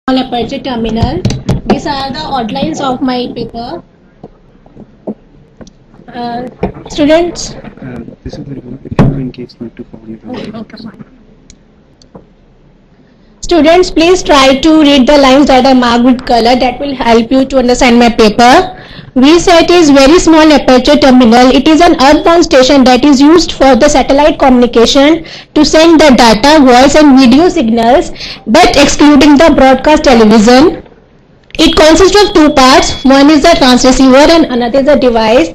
aperture terminal. These are the outlines of my paper. Students. This is very good. If you in case not to follow it. Okay, fine. Students, please try to read the lines that are marked with color. That will help you to understand my paper. VSAT is very small aperture terminal. It is an earthbound station that is used for the satellite communication to send the data, voice and video signals, but excluding the broadcast television. It consists of two parts. One is the transceiver and another is the device.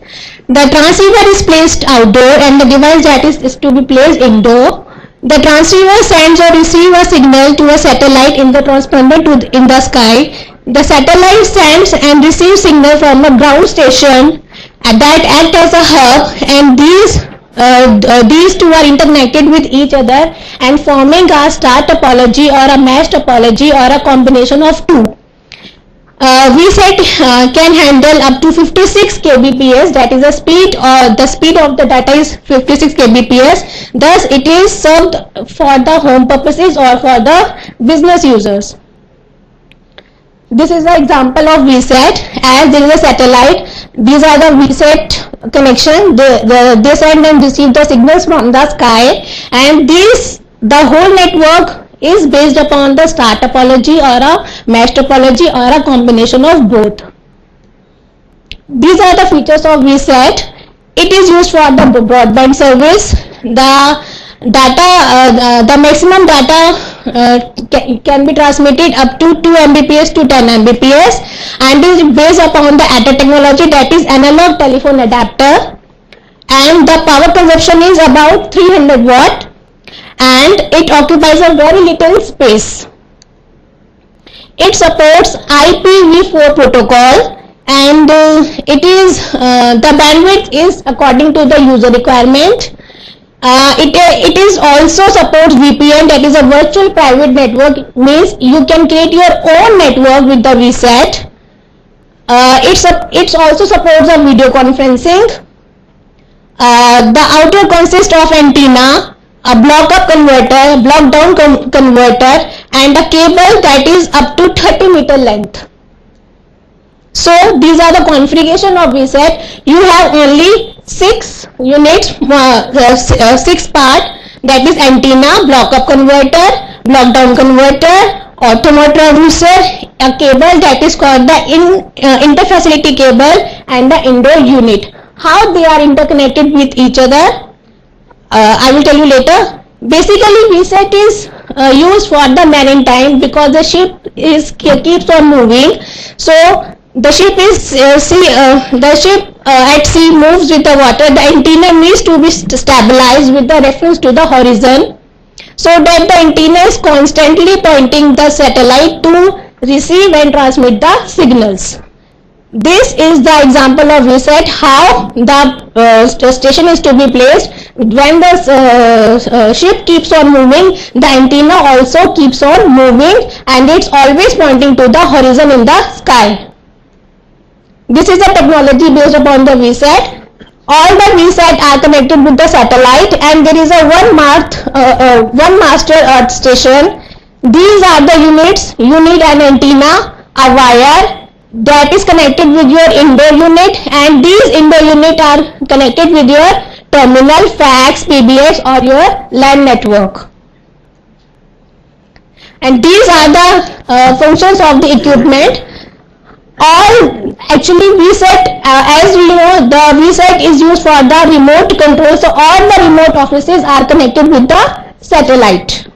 The transceiver is placed outdoor and the device that is to be placed indoor. The transceiver sends or receives a signal to a satellite in the transponder in the sky. The satellite sends and receives signal from a ground station that act as a hub, and these two are interconnected with each other and forming a star topology or a mesh topology or a combination of two. VSAT can handle up to 56 kbps, that is the speed, or the speed of the data is 56 kbps. Thus it is served for the home purposes or for the business users. This is the example of VSAT. As there is a satellite, these are the VSAT connection. They send and receive the signals from the sky, and the whole network is based upon the star topology or a mesh topology or a combination of both. These are the features of VSAT. It is used for the broadband service. The maximum data can be transmitted up to 2 Mbps to 10 Mbps and is based upon the ATA technology, that is analog telephone adapter, and the power consumption is about 300 watt and it occupies a very little space. It supports IPv4 protocol and the bandwidth is according to the user requirement. It is also supports VPN, that is a virtual private network, means you can create your own network with the VSAT. It also supports a video conferencing. The outer consists of antenna, a block-up converter, block-down converter, and a cable that is up to 30-meter length. So these are the configuration of VSAT. You have only 6 units, 6 part, that is antenna, block-up converter, block-down converter, automotive transducer, a cable that is called the interfacility cable, and the indoor unit. How they are interconnected with each other, I will tell you later. Basically, VSAT is used for the maritime because the ship keeps on moving. So the ship at sea moves with the water. The antenna needs to be stabilized with the reference to the horizon, so that the antenna is constantly pointing the satellite to receive and transmit the signals. This is the example of VSAT, how the station is to be placed. When the ship keeps on moving, the antenna also keeps on moving and it's always pointing to the horizon in the sky. This is the technology based upon the VSAT. All the VSAT are connected with the satellite and there is a one master earth station. These are the units. You need an antenna, a wire that is connected with your indoor unit, and these indoor unit are connected with your terminal, fax, PBX or your LAN network. And these are the functions of the equipment. Actually VSAT, as we know, the VSAT is used for the remote control, so all the remote offices are connected with the satellite.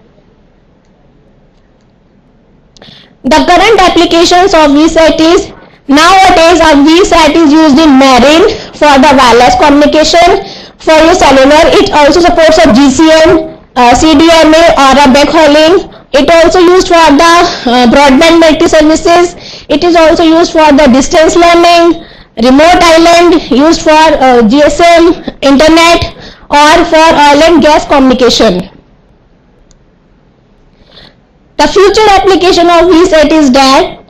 The current applications of VSAT is, nowadays a VSAT is used in marine for the wireless communication. For your cellular, it also supports a GCM, CDMA or a backhauling. It also used for the broadband multi-services. It is also used for the distance learning, remote island, used for GSM, internet, or for oil and gas communication. The future application of VSAT is that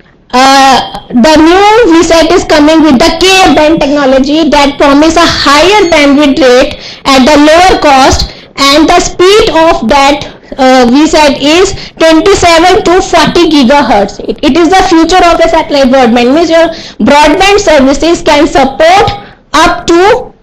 the new VSAT is coming with the Ka-band technology that promise a higher bandwidth rate at the lower cost, and the speed of that VSAT is 27 to 40 gigahertz. It is the future of the satellite broadband. Means your broadband services can support up to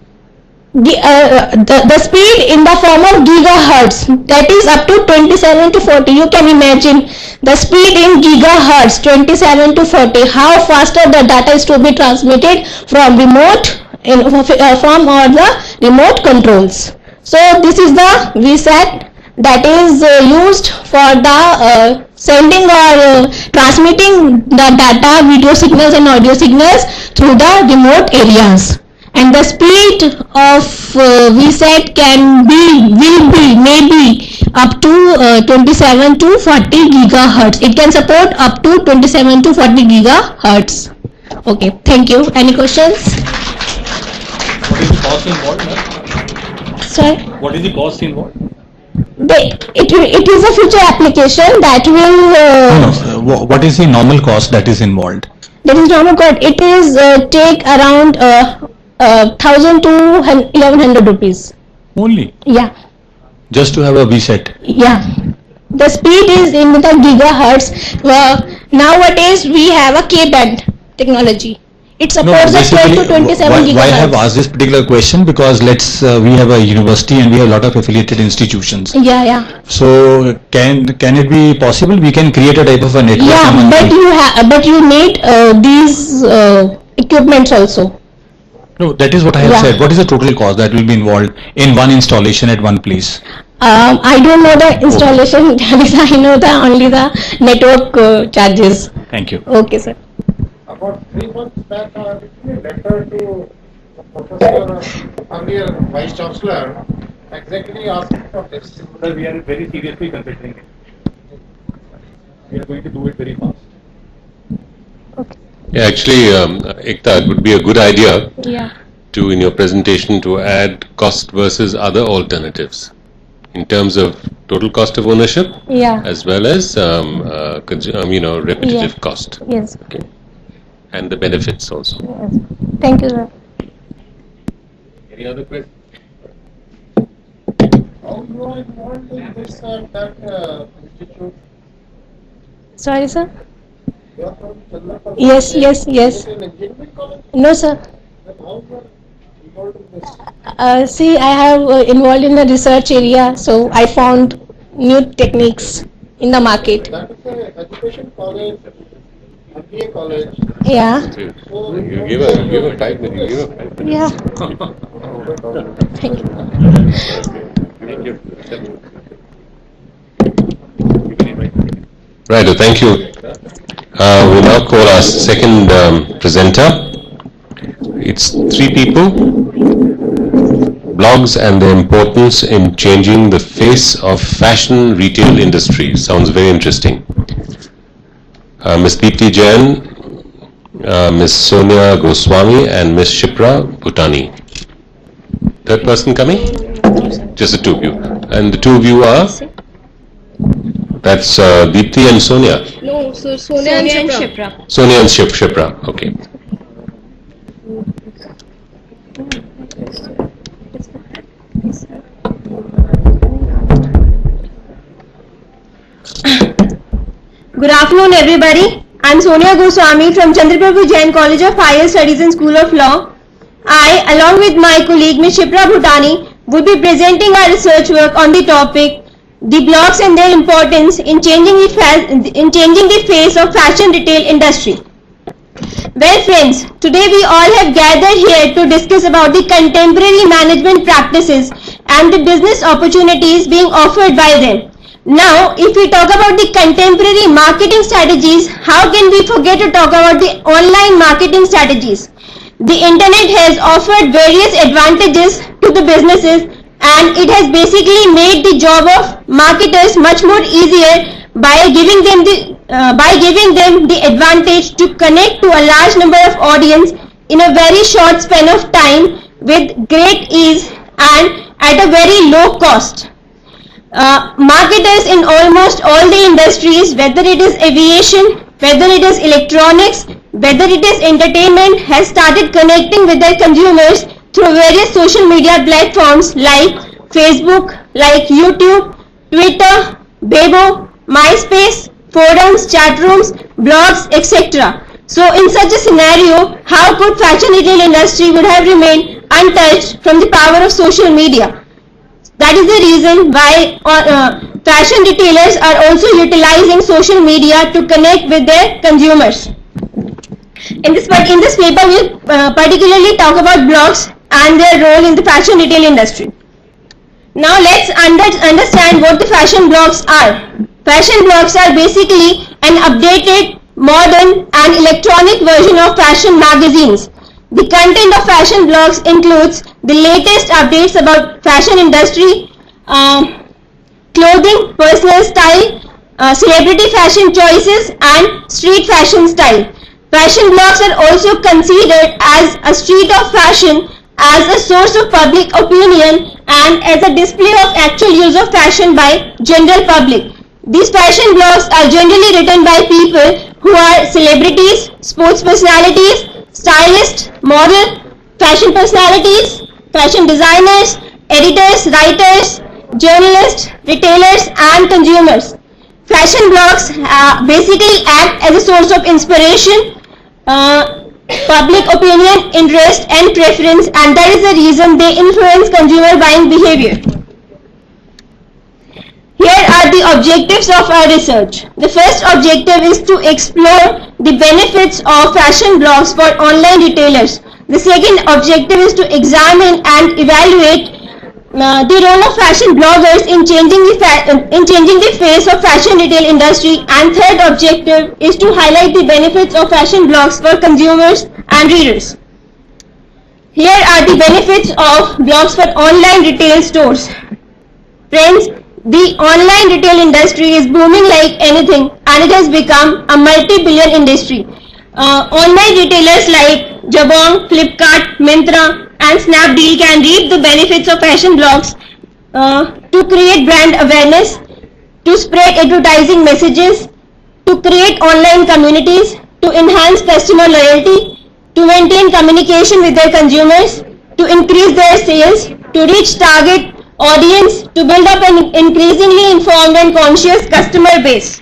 the speed in the form of gigahertz, that is up to 27 to 40. You can imagine the speed in gigahertz, 27 to 40, how faster the data is to be transmitted from remote from all the remote controls. So this is the VSAT that is used for the sending or transmitting the data, video signals and audio signals through the remote areas. And the speed of VSAT can be, will be, maybe up to 27 to 40 gigahertz. It can support up to 27 to 40 gigahertz. Okay, thank you. Any questions? What is the cost involved, ma'am? Sorry? What is the cost involved? It is a future application that will... What is the normal cost that is involved? That is normal cost. It is take around 1,000 to 1,100 rupees. Only? Yeah. Just to have a VSAT? Yeah. The speed is in the gigahertz. Nowadays we have a K-band technology. It supports the 12 to 27 gigahertz. Why I have asked this particular question, because we have a university and we have a lot of affiliated institutions. Yeah, yeah. So can it be possible we can create a type of a network? Yeah, but you need these equipments also. No, that is what I have said. What is the total cost that will be involved in one installation at one place? I don't know the installation charges. I know only the network charges. Thank you. Okay, sir. About 3 months back, I written a letter to Professor, earlier Vice Chancellor, exactly asking for this. Sir, we are very seriously considering it. We are going to do it very fast. Yeah, actually, Ekta, it would be a good idea Yeah. to, in your presentation, to add cost versus other alternatives in terms of total cost of ownership Yeah. as well as, repetitive cost Yes. and the benefits also. Yes. Thank you, sir. Any other questions? How you are involved in this that institute? Sorry, sir. You are from Chandrapur. Yes, yes, yes. In engineering college? No, sir. Then how you are involved in this? See, I have involved in the research area, so I found new techniques in the market. That is the education college, MBA college. Yeah. So You give a 5 minutes. You give a 5 minutes. Yeah. Thank you. Thank you. Right, thank you. We now call our second presenter. It's 3 people. Blogs and their importance in changing the face of fashion retail industry. Sounds very interesting. Ms. Deepti Jain, Ms. Sonia Goswami and Ms. Shipra Bhutani. Third person coming? Just the 2 of you. And the 2 of you are? That's Deepti and Sonia. No, so Sonia and Shipra. Sonia and Shipra, okay. Good afternoon, everybody. I'm Sonia Goswami from Chandraprabhu Jain College of Higher Studies and School of Law. I, along with my colleague Ms. Shipra Bhutani, will be presenting our research work on the topic, the blogs and their importance in changing the face of fashion retail industry. Well friends, today we all have gathered here to discuss about the contemporary management practices and the business opportunities being offered by them. Now, if we talk about the contemporary marketing strategies, how can we forget to talk about the online marketing strategies? The internet has offered various advantages to the businesses, and it has basically made the job of marketers much more easier by giving them the advantage to connect to a large number of audience in a very short span of time with great ease and at a very low cost. Marketers in almost all the industries, whether it is aviation, whether it is electronics, whether it is entertainment, has started connecting with their consumers through various social media platforms like Facebook, like YouTube, Twitter, Weibo, MySpace, forums, chat rooms, blogs, etc. So in such a scenario, how could fashion retail industry would have remained untouched from the power of social media? That is the reason why fashion retailers are also utilizing social media to connect with their consumers. In this paper, we particularly talk about blogs and their role in the fashion retail industry. Now let's understand what the fashion blogs are. Fashion blogs are basically an updated, modern and electronic version of fashion magazines. The content of fashion blogs includes the latest updates about fashion industry, clothing, personal style, celebrity fashion choices and street fashion style. Fashion blogs are also considered as a street of fashion, as a source of public opinion and as a display of actual use of fashion by general public. These fashion blogs are generally written by people who are celebrities, sports personalities, stylists, model, fashion personalities, fashion designers, editors, writers, journalists, retailers and consumers. Fashion blogs basically act as a source of inspiration, public opinion, interest and preference, and that is the reason they influence consumer buying behavior. Here are the objectives of our research. The first objective is to explore the benefits of fashion blogs for online retailers. The second objective is to examine and evaluate the role of fashion bloggers in changing the face of fashion retail industry, and third objective is to highlight the benefits of fashion blogs for consumers and readers. Here are the benefits of blogs for online retail stores. Friends, the online retail industry is booming like anything and it has become a multi-billion industry. Online retailers like Jabong, Flipkart, Myntra and Snapdeal can reap the benefits of fashion blogs to create brand awareness, to spread advertising messages, to create online communities, to enhance customer loyalty, to maintain communication with their consumers, to increase their sales, to reach target audience, to build up an increasingly informed and conscious customer base.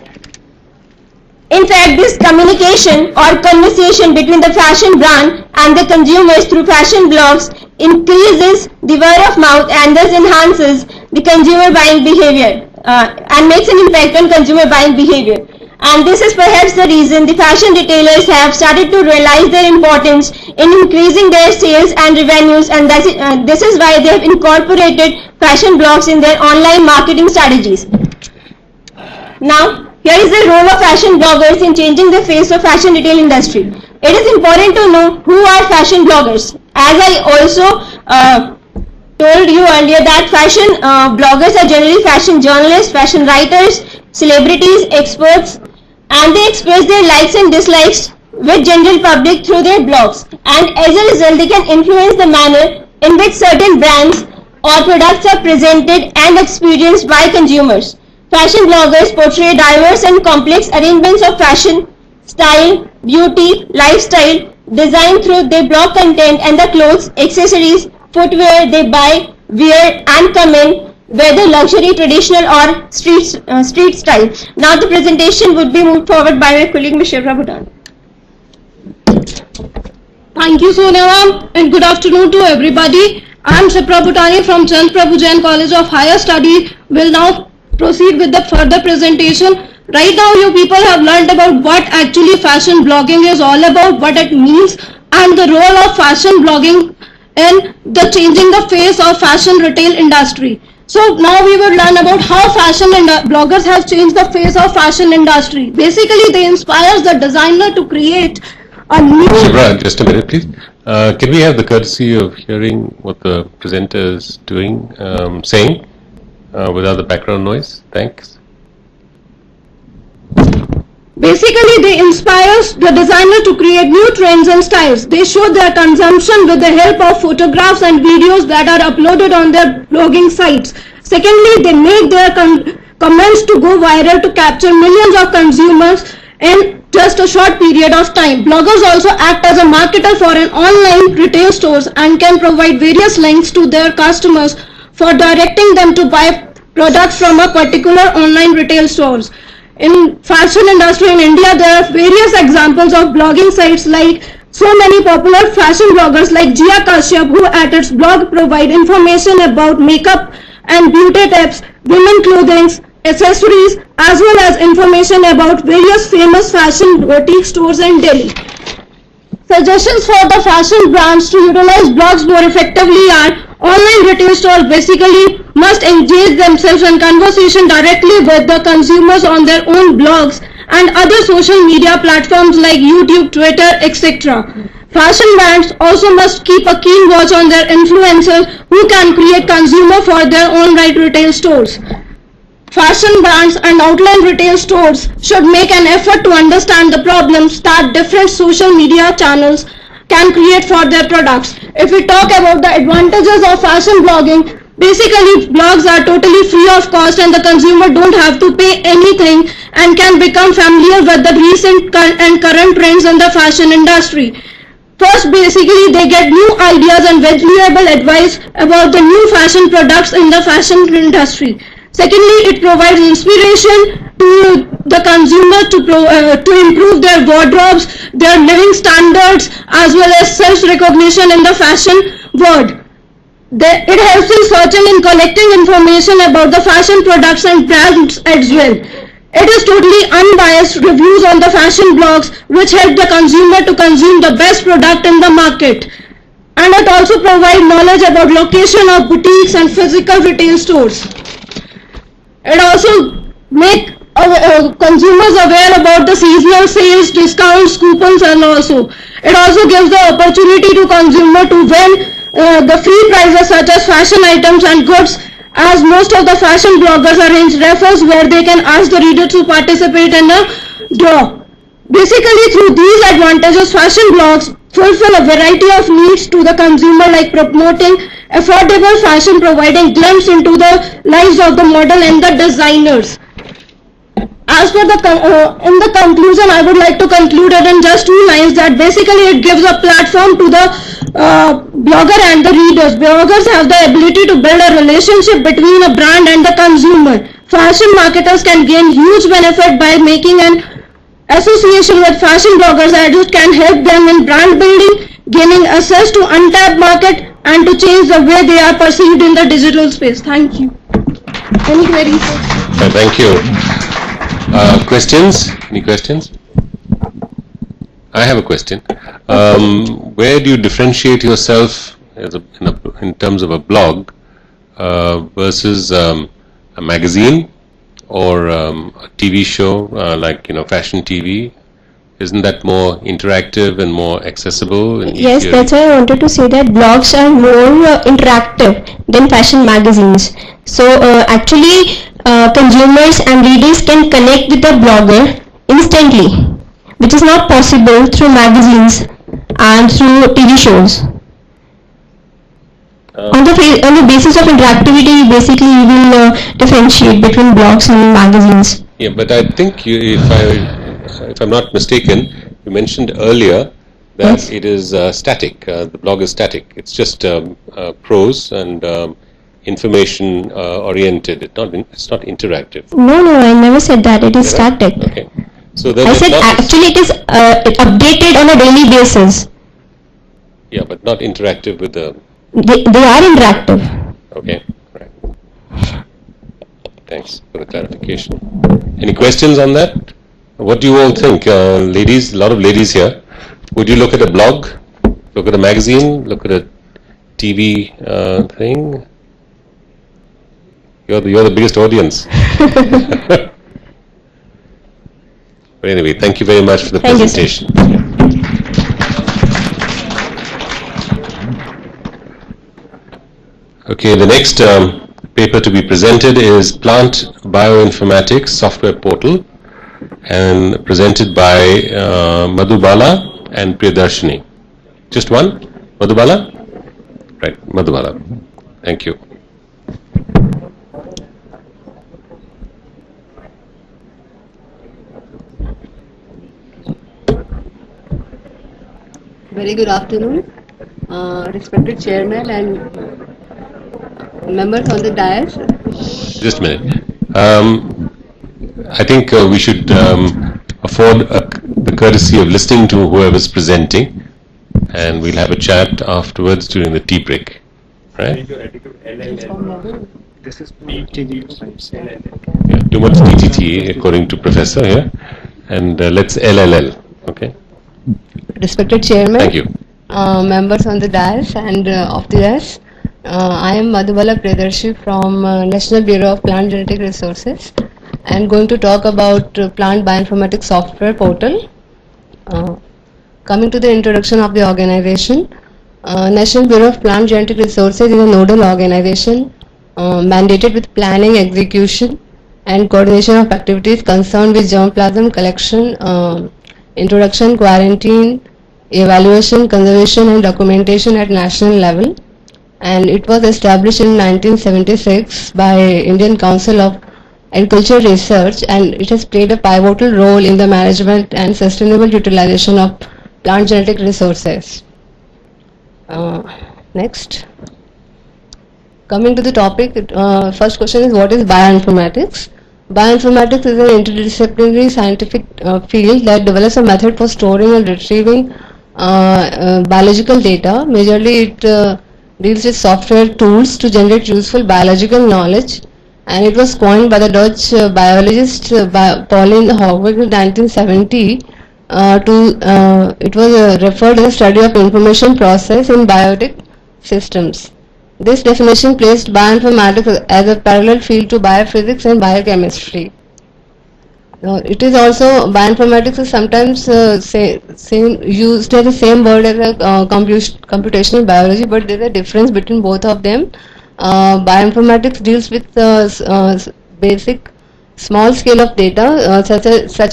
In fact, this communication or conversation between the fashion brand and the consumers through fashion blogs increases the word of mouth and thus enhances the consumer buying behavior and makes an impact on consumer buying behavior. And this is perhaps the reason the fashion retailers have started to realize their importance in increasing their sales and revenues, and this is why they have incorporated fashion blogs in their online marketing strategies. Now, here is the role of fashion bloggers in changing the face of fashion retail industry. It is important to know who are fashion bloggers. As I also told you earlier that fashion bloggers are generally fashion journalists, fashion writers, celebrities, experts, and they express their likes and dislikes with general public through their blogs, and as a result they can influence the manner in which certain brands or products are presented and experienced by consumers. Fashion bloggers portray diverse and complex arrangements of fashion, style, beauty, lifestyle, design through their blog content and the clothes, accessories, footwear they buy, wear and come in, whether luxury, traditional or street style. Now the presentation would be moved forward by my colleague Ms. Shivra Bhutani. Thank you, Sonia ma'am, and good afternoon to everybody. I am Shivra Bhutani from Chandra Prabhu Jain College of Higher Study. Will now proceed with the further presentation. Right now you people have learned about what actually fashion blogging is all about, what it means, and the role of fashion blogging in the changing the face of fashion retail industry. So now we will learn about how fashion bloggers have changed the face of fashion industry. Basically, they inspire the designer to create a new... Shivra, just a minute please. Can we have the courtesy of hearing what the presenter is doing, saying, without the background noise? Thanks. Basically, they inspire the designer to create new trends and styles. They show their consumption with the help of photographs and videos that are uploaded on their blogging sites. Secondly, they make their comments to go viral to capture millions of consumers in just a short period of time. Bloggers also act as a marketer for an online retail stores and can provide various links to their customers for directing them to buy products from a particular online retail stores. In fashion industry in India, there are various examples of blogging sites like so many popular fashion bloggers like Jia Kashyap, who at its blog provide information about makeup and beauty tips, women clothing, accessories, as well as information about various famous fashion boutique stores in Delhi. Suggestions for the fashion brands to utilize blogs more effectively are: online retail stores basically must engage themselves in conversation directly with the consumers on their own blogs and other social media platforms like YouTube, Twitter, etc. Fashion brands also must keep a keen watch on their influencers who can create consumer for their own right retail stores. Fashion brands and outline retail stores should make an effort to understand the problems that different social media channels can create for their products. If we talk about the advantages of fashion blogging, basically blogs are totally free of cost and the consumer don't have to pay anything and can become familiar with the recent and current trends in the fashion industry. First, basically they get new ideas and valuable advice about the new fashion products in the fashion industry. Secondly, it provides inspiration to the consumer to improve their wardrobes, their living standards, as well as self-recognition in the fashion world. It helps in searching and collecting information about the fashion products and brands as well. It is totally unbiased reviews on the fashion blogs which help the consumer to consume the best product in the market. And it also provides knowledge about location of boutiques and physical retail stores. It also makes consumers aware about the seasonal sales, discounts, coupons, and also it also gives the opportunity to consumer to win the free prizes such as fashion items and goods, as most of the fashion bloggers arrange raffles where they can ask the reader to participate in a draw. Basically, through these advantages, fashion blogs fulfill a variety of needs to the consumer, like promoting affordable fashion, providing glimpse into the lives of the model and the designers. As per the in the conclusion, I would like to conclude it in just 2 lines, that basically it gives a platform to the blogger and the readers. Bloggers have the ability to build a relationship between a brand and the consumer. Fashion marketers can gain huge benefit by making an association with fashion bloggers, as it can help them in brand building, gaining access to untapped market, and to change the way they are perceived in the digital space. Thank you. Any queries? Thank you. Questions? Any questions? I have a question. Where do you differentiate yourself as in terms of a blog versus a magazine or a TV show like Fashion TV? Isn't that more interactive and more accessible? And Yes, easier? that's why I wanted to say that blogs are more interactive than fashion magazines. So actually consumers and readers can connect with the blogger instantly, which is not possible through magazines and through TV shows. On the basis of interactivity, basically you will differentiate between blogs and magazines. Yeah, but I think if I'm not mistaken, you mentioned earlier that Yes. it is static. The blog is static. It's just prose and information oriented. It's not interactive. No, I never said that. It is static. Okay. So then I it's said not, actually it is updated on a daily basis. yeah, but not interactive with the. They are interactive. Okay. Right. Thanks for the clarification. Any questions on that? What do you all think, ladies? A lot of ladies here. Would you look at a blog, look at a magazine, look at a TV thing? You're the biggest audience. But anyway, thank you very much for the Thank you, sir. presentation. Okay, the next paper to be presented is Plant Bioinformatics Software Portal, and presented by Madhubala and Priyadarshini. Just one? Madhubala? Right, Madhubala. Thank you. Very good afternoon, respected chairman and members on the dais. Just a minute. I think we should afford the courtesy of listening to whoever's presenting, and we'll have a chat afterwards during the tea break. Right? This is TTT. Yeah, too much TTT according to Professor here, and let's LLL. Okay. Respected Chairman, Thank you. members on the dais and off the dais, I am Madhubala Priyadarshi from National Bureau of Plant Genetic Resources, and going to talk about Plant Bioinformatics Software Portal. Coming to the introduction of the organization, National Bureau of Plant Genetic Resources is a nodal organization mandated with planning, execution, and coordination of activities concerned with germplasm collection, introduction, quarantine, evaluation, conservation, and documentation at national level. And it was established in 1976 by Indian Council of Agricultural Research, and it has played a pivotal role in the management and sustainable utilization of plant genetic resources. Next. Coming to the topic, first question is, what is bioinformatics? Bioinformatics is an interdisciplinary scientific field that develops a method for storing and retrieving biological data. Majorly, it deals with software tools to generate useful biological knowledge, and it was coined by the Dutch biologist Pauline Houwelingen in 1970. It was referred to the study of information process in biotic systems. This definition placed bioinformatics as a parallel field to biophysics and biochemistry. It is also, bioinformatics is sometimes used as the same word as a computational biology, but there is a difference between both of them. Bioinformatics deals with basic small scale of data such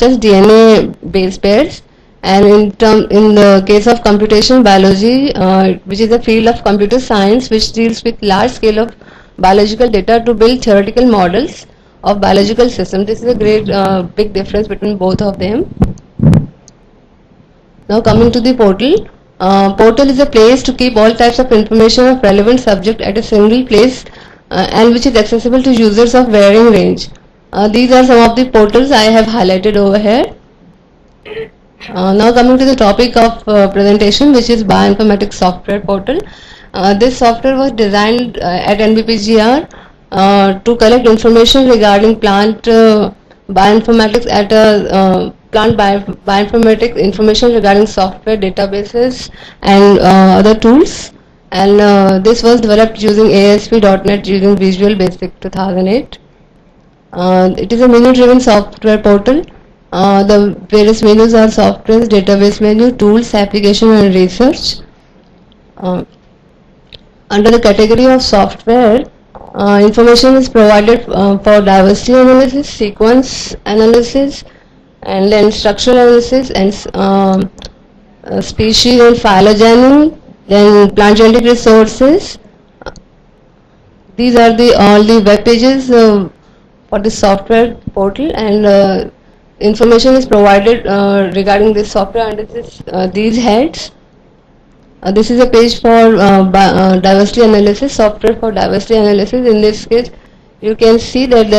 as DNA base pairs, and in the case of computational biology, which is a field of computer science which deals with large scale of biological data to build theoretical models of biological systems. This is a great big difference between both of them. Now coming to the portal. Portal is a place to keep all types of information of relevant subject at a single place and which is accessible to users of varying range. These are some of the portals I have highlighted over here. Now coming to the topic of presentation, which is Bioinformatics Software Portal. This software was designed at NBPGR to collect information regarding plant bioinformatics at a plant bioinformatics information regarding software databases and other tools. And this was developed using ASP.NET using Visual Basic 2008. It is a menu-driven software portal. The various menus are software, database menu, tools, application, and research. Under the category of software, information is provided for diversity analysis, sequence analysis, and then structural analysis, and species and phylogeny, then plant genetic resources. These are all the web pages for the software portal, and information is provided regarding this software under these heads. This is a page for diversity analysis, software for diversity analysis. In this case, you can see that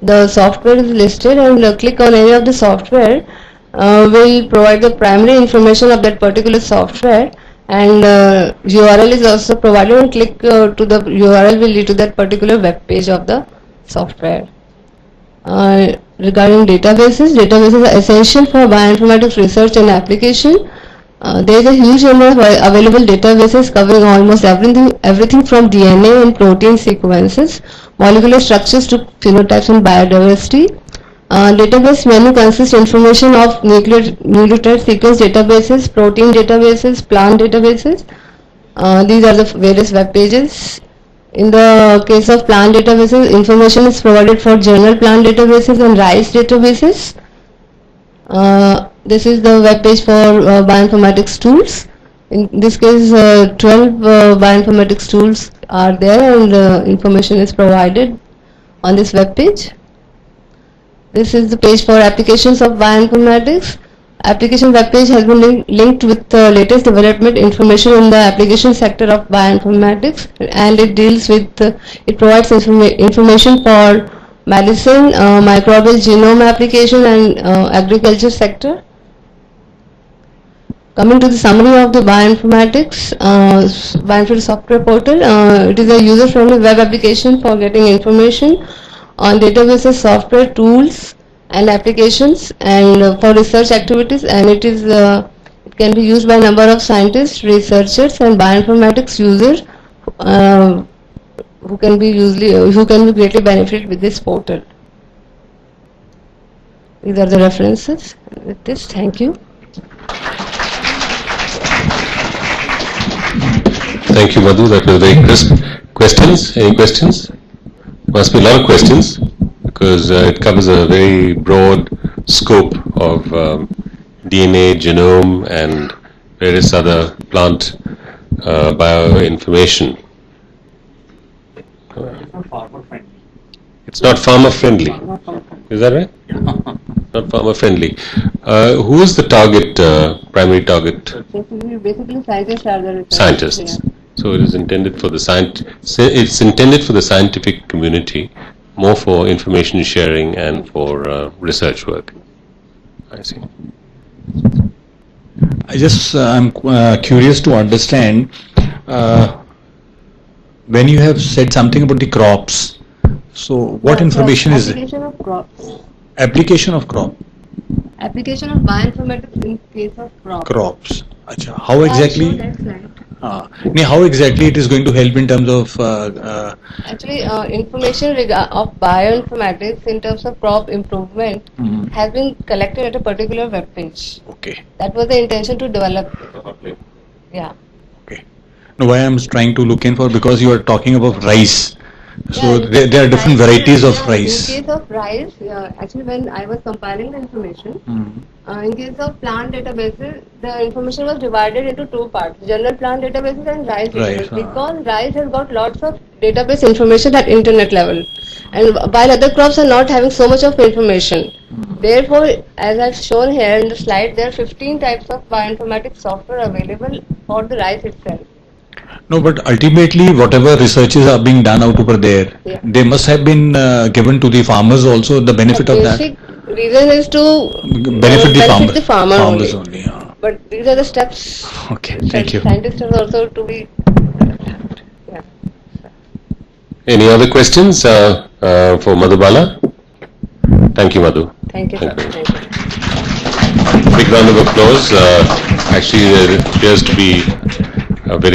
the software is listed, and click on any of the software will provide the primary information of that particular software, and URL is also provided, and click to the URL will lead to that particular web page of the software. Regarding databases are essential for bioinformatics research and application. There is a huge number of available databases covering almost everything from DNA and protein sequences, molecular structures to phenotypes and biodiversity. Database menu consists information of nucleotide sequence databases, protein databases, plant databases. These are the various web pages. In the case of plant databases, information is provided for general plant databases and rice databases. This is the web page for bioinformatics tools. In this case, 12 bioinformatics tools are there, and information is provided on this web page. This is the page for applications of bioinformatics. Application web page has been linked with the latest development information in the application sector of bioinformatics, and it deals with it provides information for medicine, microbial genome application, and agriculture sector. Coming to the summary of the bioinformatics, bioinformatics software portal, it is a user-friendly web application for getting information on databases, software, tools, and applications, and for research activities, and it can be used by a number of scientists, researchers, and bioinformatics users who can be greatly benefited with this portal. These are the references. With this, thank you. Thank you, Madhu. That was very crisp. Questions? Any questions? Must be a lot of questions because it covers a very broad scope of DNA, genome, and various other plant bioinformation. It's not farmer friendly. Is that right? Not farmer friendly. Who is the target, primary target? Basically, scientists are the researchers. Scientists. Yeah. So it is intended for the it's intended for the scientific community, more for information sharing and for research work. I see. I'm curious to understand when you have said something about the crops. So what information is it? Application of crops. Application of crop. Application of bioinformatics in case of crops. Crops. Achha. How exactly? Next slide. How exactly it is going to help in terms of Actually, information of bioinformatics in terms of crop improvement has been collected at a particular web page. okay. That was the intention to develop. Yeah. Okay. Now why I'm trying to look in for, because you are talking about rice. So Yeah, there are different varieties of yeah, rice. In case of rice, actually when I was compiling the information, in case of plant databases, the information was divided into two parts, general plant databases and rice Rice, databases, because rice has got lots of database information at internet level, and while other crops are not having so much of information. Therefore, as I've shown here in the slide, there are 15 types of bioinformatics software available for the rice itself. No, but ultimately whatever researches are being done out over there, Yeah. they must have been given to the farmers also, the benefit of that. Basic reason is to Benefit the farmer farmers only. yeah. But these are the steps. Okay, thank you. Scientists are also to be. Yeah. Any other questions for Madhubala? Thank you, Madhu. Thank you, sir. Thank you. Thank you. Big round of applause. Actually, there appears to be a very